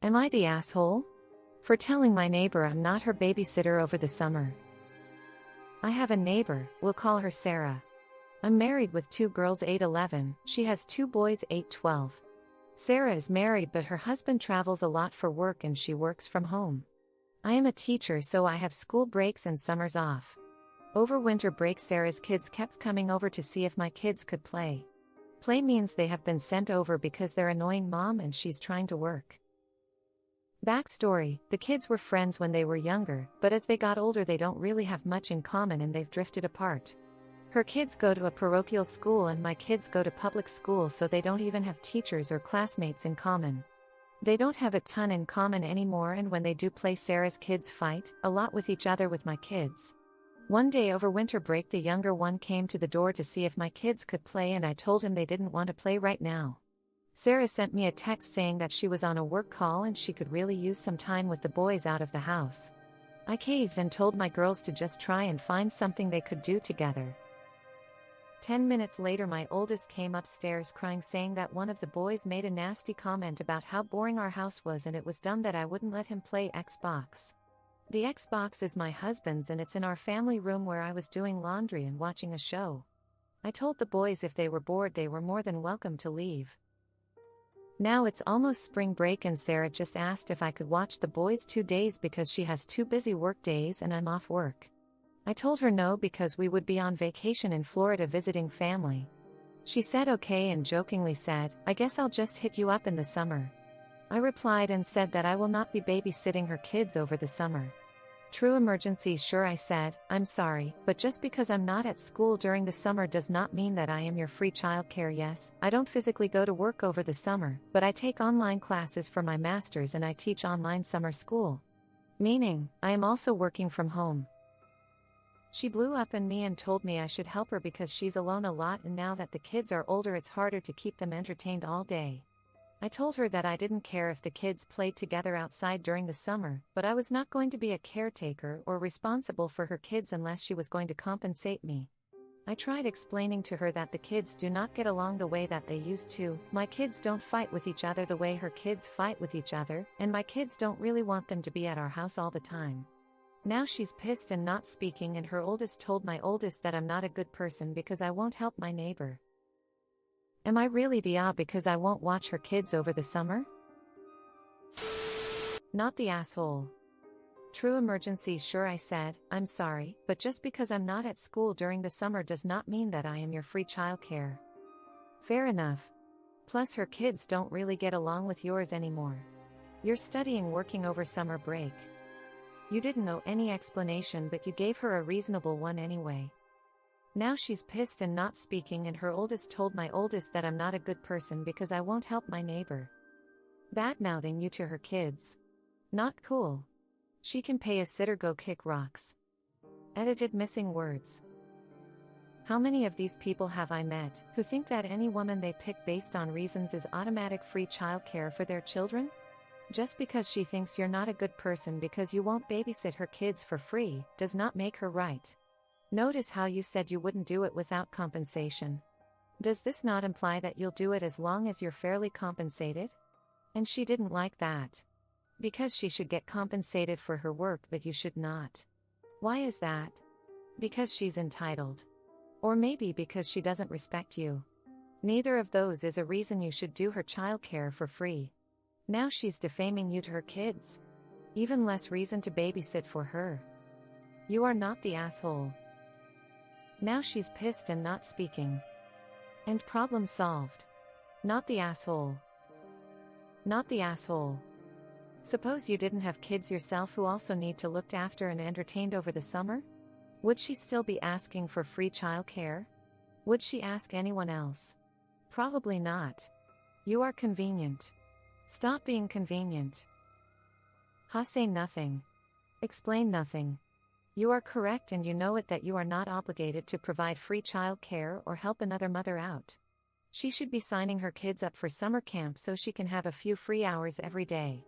Am I the asshole? For telling my neighbor I'm not her babysitter over the summer. I have a neighbor, we'll call her Sarah. I'm married with 2 girls 8-11, she has 2 boys 8-12. Sarah is married but her husband travels a lot for work and she works from home. I am a teacher so I have school breaks and summers off. Over winter break Sarah's kids kept coming over to see if my kids could play. Play means they have been sent over because they're annoying mom and she's trying to work. Backstory, the kids were friends when they were younger, but as they got older they don't really have much in common and they've drifted apart. Her kids go to a parochial school and my kids go to public school so they don't even have teachers or classmates in common. They don't have a ton in common anymore and when they do play Sarah's kids fight a lot with each other with my kids. One day over winter break the younger one came to the door to see if my kids could play and I told him they didn't want to play right now. Sarah sent me a text saying that she was on a work call and she could really use some time with the boys out of the house. I caved and told my girls to just try and find something they could do together. 10 minutes later my oldest came upstairs crying saying that one of the boys made a nasty comment about how boring our house was and it was dumb that I wouldn't let him play Xbox. The Xbox is my husband's and it's in our family room where I was doing laundry and watching a show. I told the boys if they were bored they were more than welcome to leave. Now it's almost spring break and Sarah just asked if I could watch the boys 2 days because she has 2 busy work days and I'm off work. I told her no because we would be on vacation in Florida visiting family. She said okay and jokingly said, I guess I'll just hit you up in the summer. I replied and said that I will not be babysitting her kids over the summer. True emergency sure I said, I'm sorry, but just because I'm not at school during the summer does not mean that I am your free childcare. Yes, I don't physically go to work over the summer, but I take online classes for my master's and I teach online summer school. Meaning, I am also working from home. She blew up on me and told me I should help her because she's alone a lot and now that the kids are older it's harder to keep them entertained all day. I told her that I didn't care if the kids played together outside during the summer, but I was not going to be a caretaker or responsible for her kids unless she was going to compensate me. I tried explaining to her that the kids do not get along the way that they used to, my kids don't fight with each other the way her kids fight with each other, and my kids don't really want them to be at our house all the time. Now she's pissed and not speaking and her oldest told my oldest that I'm not a good person because I won't help my neighbor. Am I really the because I won't watch her kids over the summer? Not the asshole. True emergency sure I said, I'm sorry, but just because I'm not at school during the summer does not mean that I am your free childcare. Fair enough. Plus her kids don't really get along with yours anymore. You're studying working over summer break. You didn't know any explanation but you gave her a reasonable one anyway. Now she's pissed and not speaking and her oldest told my oldest that I'm not a good person because I won't help my neighbor. Bad-mouthing you to her kids. Not cool. She can pay a sitter go kick rocks. Edited missing words. How many of these people have I met who think that any woman they pick based on reasons is automatic free childcare for their children? Just because she thinks you're not a good person because you won't babysit her kids for free does not make her right. Notice how you said you wouldn't do it without compensation. Does this not imply that you'll do it as long as you're fairly compensated? And she didn't like that. Because she should get compensated for her work but you should not. Why is that? Because she's entitled. Or maybe because she doesn't respect you. Neither of those is a reason you should do her childcare for free. Now she's defaming you to her kids. Even less reason to babysit for her. You are not the asshole. Now she's pissed and not speaking. And problem solved. Not the asshole. Not the asshole. Suppose you didn't have kids yourself who also need to looked after and entertained over the summer? Would she still be asking for free childcare? Would she ask anyone else? Probably not. You are convenient. Stop being convenient. Say nothing. Explain nothing. You are correct and you know it that you are not obligated to provide free childcare or help another mother out. She should be signing her kids up for summer camp so she can have a few free hours every day.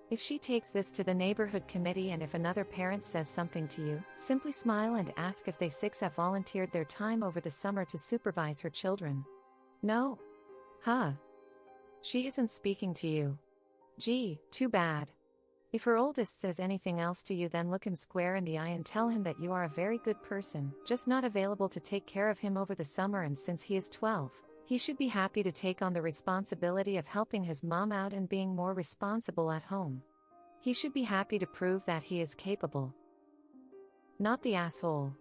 If she takes this to the neighborhood committee and if another parent says something to you, simply smile and ask if they 6 have volunteered their time over the summer to supervise her children. No. She isn't speaking to you. Gee, too bad. If her oldest says anything else to you, then look him square in the eye and tell him that you are a very good person, just not available to take care of him over the summer, and since he is 12, he should be happy to take on the responsibility of helping his mom out and being more responsible at home. He should be happy to prove that he is capable. Not the asshole.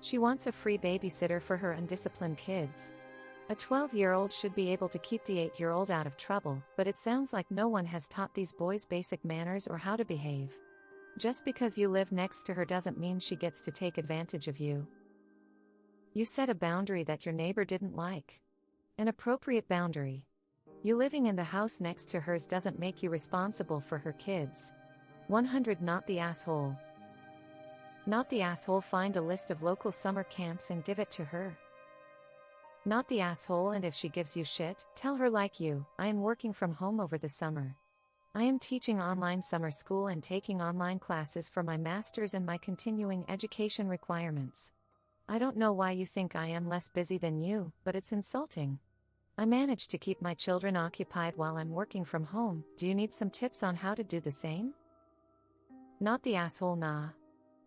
She wants a free babysitter for her undisciplined kids. A 12-year-old should be able to keep the 8-year-old out of trouble, but it sounds like no one has taught these boys basic manners or how to behave. Just because you live next to her doesn't mean she gets to take advantage of you. You set a boundary that your neighbor didn't like. An appropriate boundary. You living in the house next to hers doesn't make you responsible for her kids. 100. Not the asshole. Not the asshole. Find a list of local summer camps and give it to her. Not the asshole. And if she gives you shit, tell her like you, I am working from home over the summer. I am teaching online summer school and taking online classes for my master's and my continuing education requirements. I don't know why you think I am less busy than you, but it's insulting. I manage to keep my children occupied while I'm working from home. Do you need some tips on how to do the same? Not the asshole. Nah.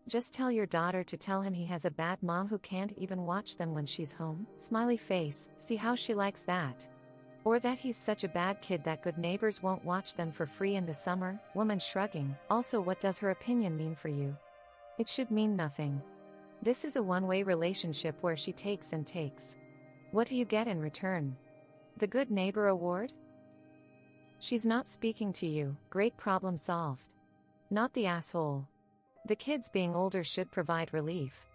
Just tell your daughter to tell him he has a bad mom who can't even watch them when she's home. Smiley face, see how she likes that. Or that he's such a bad kid that good neighbors won't watch them for free in the summer. Woman shrugging. Also, what does her opinion mean for you? It should mean nothing. This is a one-way relationship where she takes and takes. What do you get in return? The Good Neighbor Award? She's not speaking to you. Great, problem solved. Not the asshole. The kids being older should provide relief.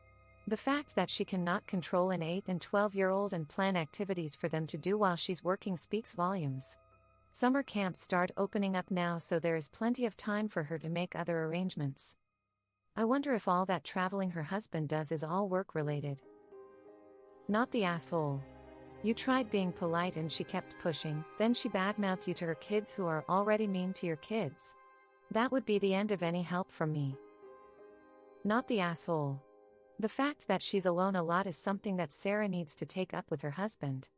The fact that she cannot control an 8 and 12-year-old and plan activities for them to do while she's working speaks volumes. Summer camps start opening up now, so there is plenty of time for her to make other arrangements. I wonder if all that traveling her husband does is all work-related. Not the asshole. You tried being polite and she kept pushing, then she badmouthed you to her kids who are already mean to your kids. That would be the end of any help from me. Not the asshole. The fact that she's alone a lot is something that Sarah needs to take up with her husband.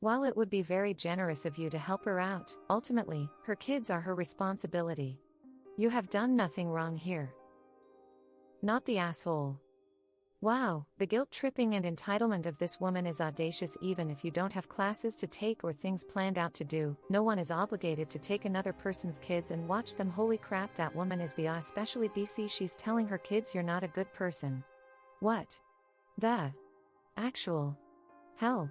While it would be very generous of you to help her out, ultimately, her kids are her responsibility. You have done nothing wrong here. Not the asshole. Wow, the guilt-tripping and entitlement of this woman is audacious. Even if you don't have classes to take or things planned out to do, no one is obligated to take another person's kids and watch them. Holy crap, that woman is the especially BC. She's telling her kids you're not a good person. What the actual hell?